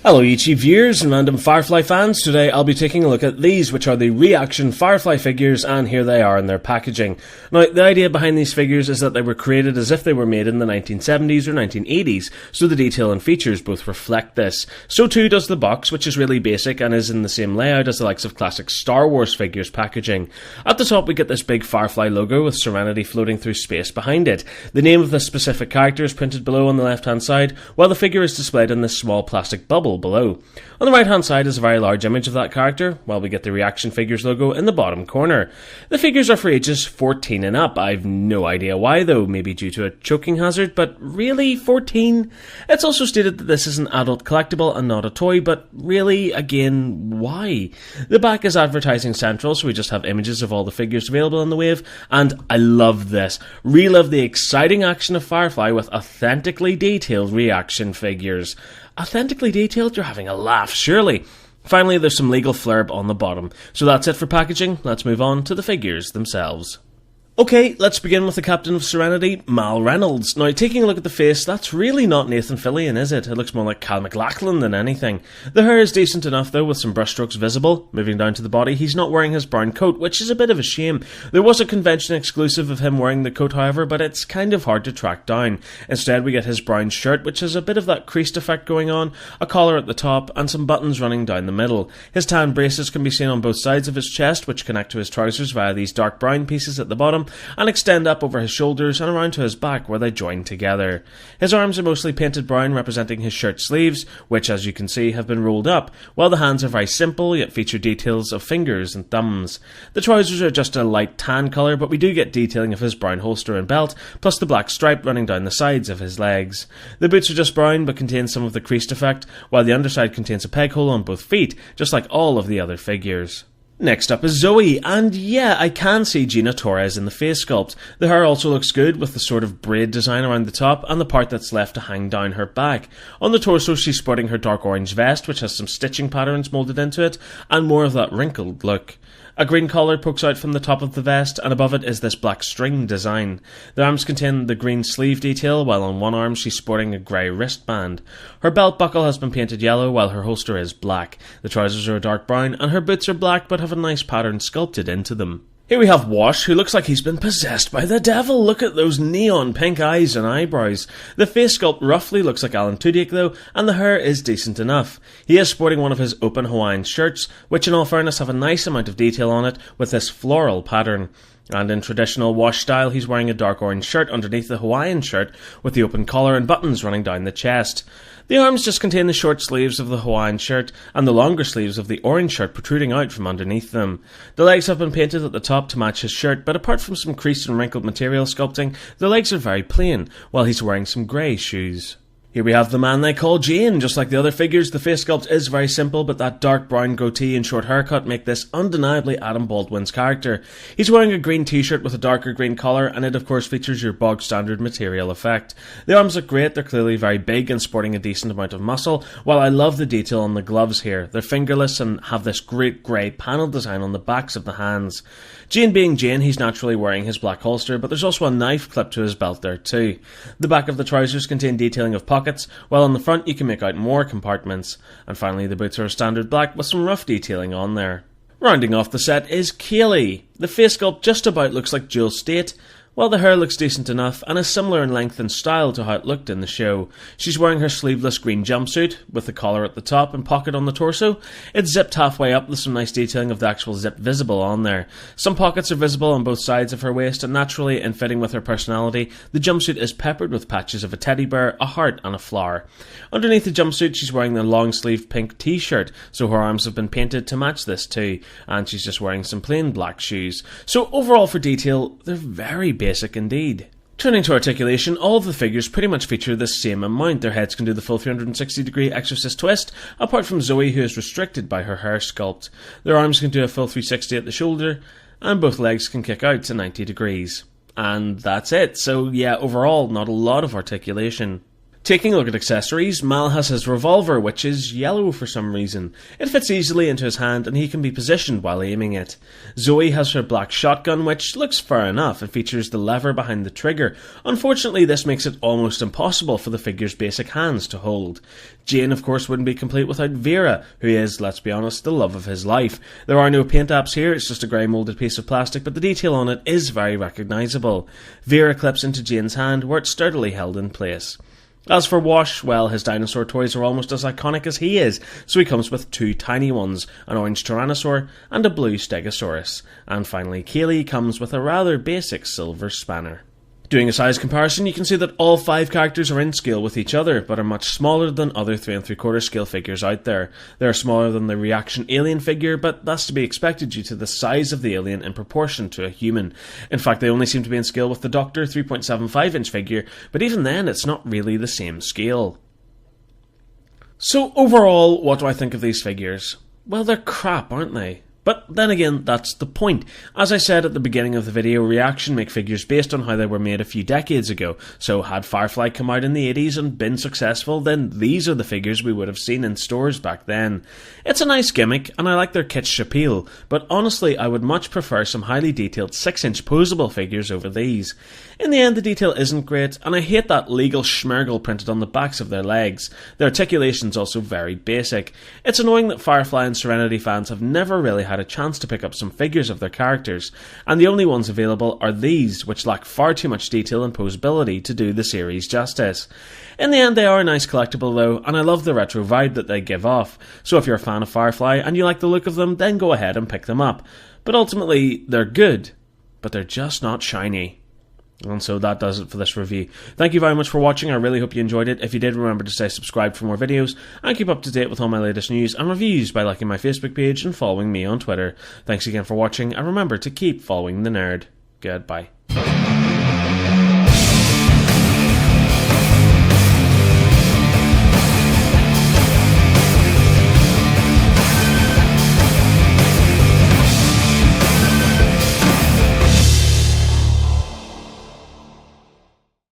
Hello YouTube viewers and random Firefly fans. Today I'll be taking a look at these, which are the ReAction Firefly figures, and here they are in their packaging. Now, the idea behind these figures is that they were created as if they were made in the 1970s or 1980s, so the detail and features both reflect this. So too does the box, which is really basic and is in the same layout as the likes of classic Star Wars figures packaging. At the top we get this big Firefly logo with Serenity floating through space behind it. The name of the specific character is printed below on the left hand side, while the figure is displayed in this small plastic bubble below. On the right hand side is a very large image of that character, while we get the ReAction Figures logo in the bottom corner. The figures are for ages 14 and up. I've no idea why though, maybe due to a choking hazard, but really, 14? It's also stated that this is an adult collectible and not a toy, but really, again, why? The back is advertising central, so we just have images of all the figures available in the wave, and I love this. Relive the exciting action of Firefly with authentically detailed ReAction figures. Authentically detailed? You're having a laugh, surely. Finally, there's some legal flurb on the bottom. So that's it for packaging. Let's move on to the figures themselves. Okay, let's begin with the Captain of Serenity, Mal Reynolds. Now, taking a look at the face, that's really not Nathan Fillion, is it? It looks more like Cal McLachlan than anything. The hair is decent enough though, with some brushstrokes visible. Moving down to the body, he's not wearing his brown coat, which is a bit of a shame. There was a convention exclusive of him wearing the coat, however, but it's kind of hard to track down. Instead, we get his brown shirt, which has a bit of that creased effect going on, a collar at the top, and some buttons running down the middle. His tan braces can be seen on both sides of his chest, which connect to his trousers via these dark brown pieces at the bottom, and extend up over his shoulders and around to his back where they join together. His arms are mostly painted brown, representing his shirt sleeves, which as you can see have been rolled up, while the hands are very simple yet feature details of fingers and thumbs. The trousers are just a light tan colour, but we do get detailing of his brown holster and belt, plus the black stripe running down the sides of his legs. The boots are just brown but contain some of the creased effect, while the underside contains a peg hole on both feet, just like all of the other figures. Next up is Zoe, and yeah, I can see Gina Torres in the face sculpt. The hair also looks good with the sort of braid design around the top and the part that's left to hang down her back. On the torso she's sporting her dark orange vest, which has some stitching patterns moulded into it, and more of that wrinkled look. A green collar pokes out from the top of the vest, and above it is this black string design. The arms contain the green sleeve detail, while on one arm she's sporting a grey wristband. Her belt buckle has been painted yellow, while her holster is black. The trousers are a dark brown, and her boots are black but have a nice pattern sculpted into them. Here we have Wash, who looks like he's been possessed by the devil. Look at those neon pink eyes and eyebrows. The face sculpt roughly looks like Alan Tudyk though, and the hair is decent enough. He is sporting one of his open Hawaiian shirts, which in all fairness have a nice amount of detail on it with this floral pattern. And in traditional Wash style, he's wearing a dark orange shirt underneath the Hawaiian shirt with the open collar and buttons running down the chest. The arms just contain the short sleeves of the Hawaiian shirt and the longer sleeves of the orange shirt protruding out from underneath them. The legs have been painted at the top to match his shirt, but apart from some creased and wrinkled material sculpting, the legs are very plain, while he's wearing some grey shoes. Here we have the man they call Jane. Just like the other figures, the face sculpt is very simple, but that dark brown goatee and short haircut make this undeniably Adam Baldwin's character. He's wearing a green t-shirt with a darker green collar, and it of course features your bog standard material effect. The arms look great, they're clearly very big and sporting a decent amount of muscle, while I love the detail on the gloves here. They're fingerless and have this great grey panel design on the backs of the hands. Jane being Jane, he's naturally wearing his black holster, but there's also a knife clipped to his belt there too. The back of the trousers contain detailing of pockets, while on the front you can make out more compartments. And finally the boots are a standard black with some rough detailing on there. Rounding off the set is Kaylee. The face sculpt just about looks like Jewel State, while the hair looks decent enough and is similar in length and style to how it looked in the show. She's wearing her sleeveless green jumpsuit with the collar at the top and pocket on the torso. It's zipped halfway up with some nice detailing of the actual zip visible on there. Some pockets are visible on both sides of her waist, and naturally, in fitting with her personality, the jumpsuit is peppered with patches of a teddy bear, a heart and a flower. Underneath the jumpsuit she's wearing the long sleeved pink t-shirt, so her arms have been painted to match this too, and she's just wearing some plain black shoes. So overall for detail, they're very basic indeed. Turning to articulation, all of the figures pretty much feature the same amount. Their heads can do the full 360 degree exorcist twist, apart from Zoe, who is restricted by her hair sculpt. Their arms can do a full 360 at the shoulder, and both legs can kick out to 90 degrees. And that's it. So yeah, overall, not a lot of articulation. Taking a look at accessories, Mal has his revolver, which is yellow for some reason. It fits easily into his hand and he can be positioned while aiming it. Zoe has her black shotgun, which looks fair enough. It features the lever behind the trigger. Unfortunately, this makes it almost impossible for the figure's basic hands to hold. Jane, of course, wouldn't be complete without Vera, who is, let's be honest, the love of his life. There are no paint apps here, it's just a grey moulded piece of plastic, but the detail on it is very recognisable. Vera clips into Jane's hand, where it's sturdily held in place. As for Wash, well, his dinosaur toys are almost as iconic as he is, so he comes with two tiny ones, an orange Tyrannosaur and a blue Stegosaurus. And finally, Kaylee comes with a rather basic silver spanner. Doing a size comparison, you can see that all 5 characters are in scale with each other, but are much smaller than other 3 3/4 scale figures out there. They are smaller than the ReAction alien figure, but that's to be expected due to the size of the alien in proportion to a human. In fact, they only seem to be in scale with the Doctor 3.75-inch figure, but even then it's not really the same scale. So overall, what do I think of these figures? Well, they're crap, aren't they? But then again, that's the point. As I said at the beginning of the video, ReAction make figures based on how they were made a few decades ago. So had Firefly come out in the 80s and been successful, then these are the figures we would have seen in stores back then. It's a nice gimmick, and I like their kitsch appeal, but honestly I would much prefer some highly detailed 6-inch posable figures over these. In the end, the detail isn't great, and I hate that legal schmergle printed on the backs of their legs. The articulation's also very basic. It's annoying that Firefly and Serenity fans have never really had a chance to pick up some figures of their characters, and the only ones available are these, which lack far too much detail and posability to do the series justice. In the end, they are a nice collectible though, and I love the retro vibe that they give off, so if you're a fan of Firefly and you like the look of them, then go ahead and pick them up. But ultimately, they're good, but they're just not shiny. And so that does it for this review. Thank you very much for watching, I really hope you enjoyed it. If you did, remember to stay subscribed for more videos, and keep up to date with all my latest news and reviews by liking my Facebook page and following me on Twitter. Thanks again for watching, and remember to keep following the nerd. Goodbye.